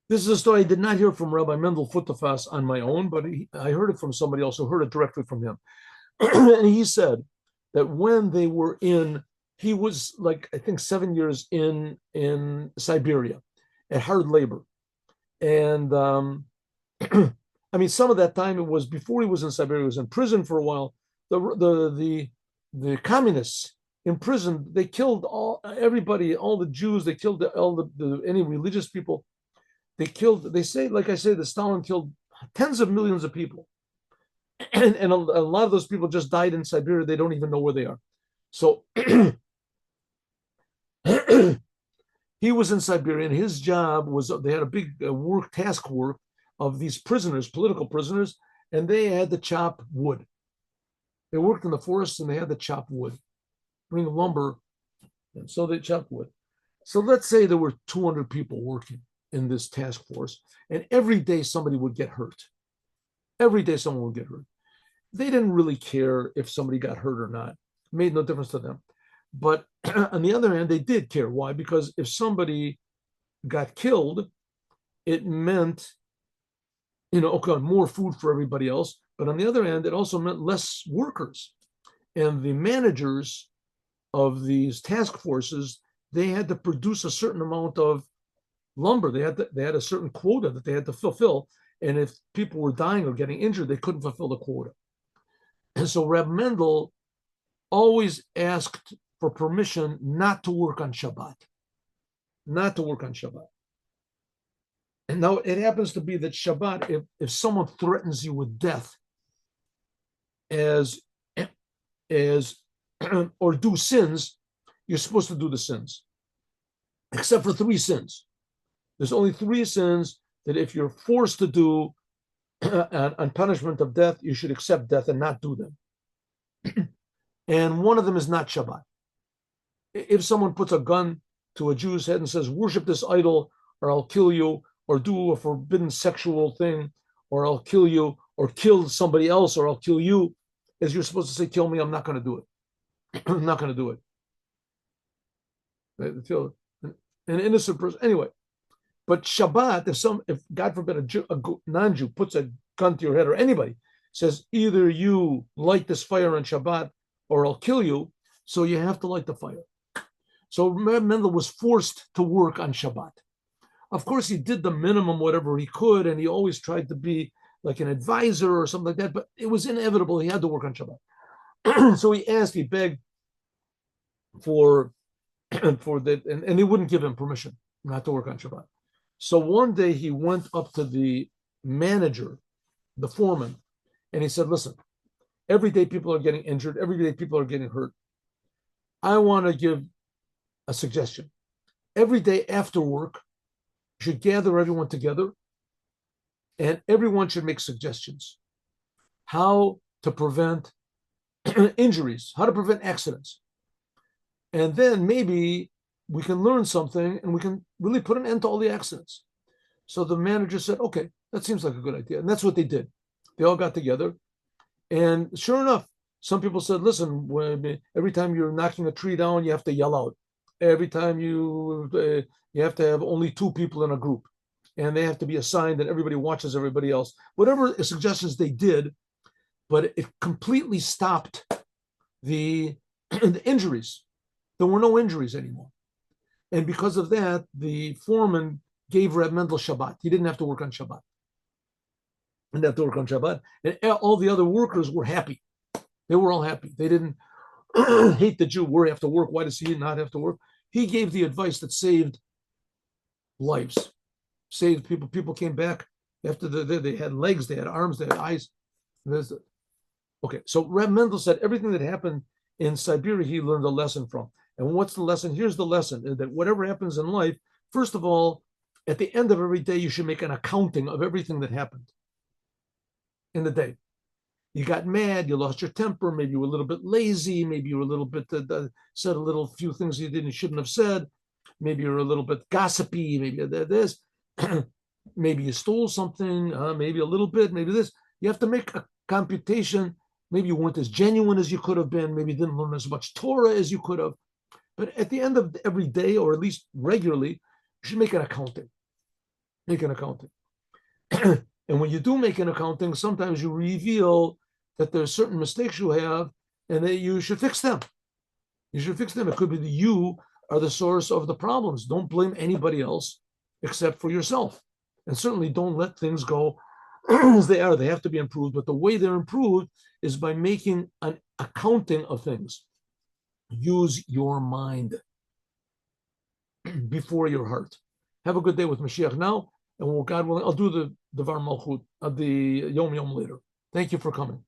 This is a story I did not hear from Rabbi Mendel Futerfas on my own, but I heard it from somebody else who heard it directly from him. And he said that when they were in, he was like, I think 7 years in Siberia at hard labor. And I mean, some of that time it was before he was in Siberia, he was in prison for a while. The communists in prison, they killed everybody, all the Jews, they killed any religious people. They say, like I say, that Stalin killed tens of millions of people. And a lot of those people just died in Siberia. They don't even know where they are. So he was in Siberia, and his job was they had a big task work of these prisoners, political prisoners, and they had to chop wood. They worked in the forests and they had to chop wood, bring lumber, and so they chopped wood. So let's say there were 200 people working in this task force, and every day somebody would get hurt. Every day someone would get hurt. They didn't really care if somebody got hurt or not. It made no difference to them. But on the other hand, they did care. Why? Because if somebody got killed, it meant, okay, more food for everybody else. But on the other hand, it also meant less workers. And the managers of these task forces, they had to produce a certain amount of lumber. They had a certain quota that they had to fulfill. And if people were dying or getting injured, they couldn't fulfill the quota. And so Reb Mendel always asked for permission not to work on Shabbat. Not to work on Shabbat. And now it happens to be that Shabbat, if someone threatens you with death as or do sins, you're supposed to do the sins. Except for 3 sins. There's only 3 sins that if you're forced to do on punishment of death, you should accept death and not do them. And one of them is not Shabbat. If someone puts a gun to a Jew's head and says, worship this idol, or I'll kill you, or do a forbidden sexual thing, or I'll kill you, or kill somebody else, or I'll kill you, as you're supposed to say, kill me, I'm not going to do it. I'm not going to do it. An innocent person. Anyway, but Shabbat, if God forbid a non-Jew puts a gun to your head, or anybody says, either you light this fire on Shabbat or I'll kill you, so you have to light the fire. So Mendel was forced to work on Shabbat. Of course, he did the minimum, whatever he could, and he always tried to be like an advisor or something like that, but it was inevitable. He had to work on Shabbat. So he begged for that, and they wouldn't give him permission not to work on Shabbat. So one day he went up to the manager, the foreman, and he said, listen, every day people are getting injured. Every day people are getting hurt. I want to give a suggestion. Every day after work, you should gather everyone together and everyone should make suggestions. How to prevent injuries, how to prevent accidents. And then maybe we can learn something and we can really put an end to all the accidents. So the manager said, okay, that seems like a good idea. And that's what they did. They all got together. And sure enough, some people said, listen, every time you're knocking a tree down, you have to yell out. Every time you have to have only 2 people in a group. And they have to be assigned and everybody watches everybody else. Whatever suggestions they did, but it completely stopped the injuries. There were no injuries anymore. And because of that, the foreman gave Reb Mendel Shabbat. He didn't have to work on Shabbat. He didn't have to work on Shabbat. And all the other workers were happy. They were all happy. They didn't hate the Jew. We have to work. Why does he not have to work? He gave the advice that saved lives, saved people. People came back after they had legs, they had arms, they had eyes. Okay, so Reb Mendel said everything that happened in Siberia, he learned a lesson from. And what's the lesson? Here's the lesson, that whatever happens in life, first of all, at the end of every day, you should make an accounting of everything that happened in the day. You got mad, you lost your temper, maybe you were a little bit lazy, maybe you were a little bit, said a little few things you shouldn't have said, maybe you're a little bit gossipy, maybe this, maybe you stole something, maybe a little bit, maybe this. You have to make a computation. Maybe you weren't as genuine as you could have been, maybe you didn't learn as much Torah as you could have. But at the end of every day, or at least regularly, You should make an accounting. Make an accounting. And when you do make an accounting, sometimes you reveal that there's certain mistakes you have and that you should fix them. You should fix them. It could be that you are the source of the problems. Don't blame anybody else except for yourself. And certainly don't let things go as they are. They have to be improved. But the way they're improved is by making an accounting of things. Use your mind before your heart. Have a good day with Mashiach now. And God willing, I'll do the Var Malchut, the Yom Yom later. Thank you for coming.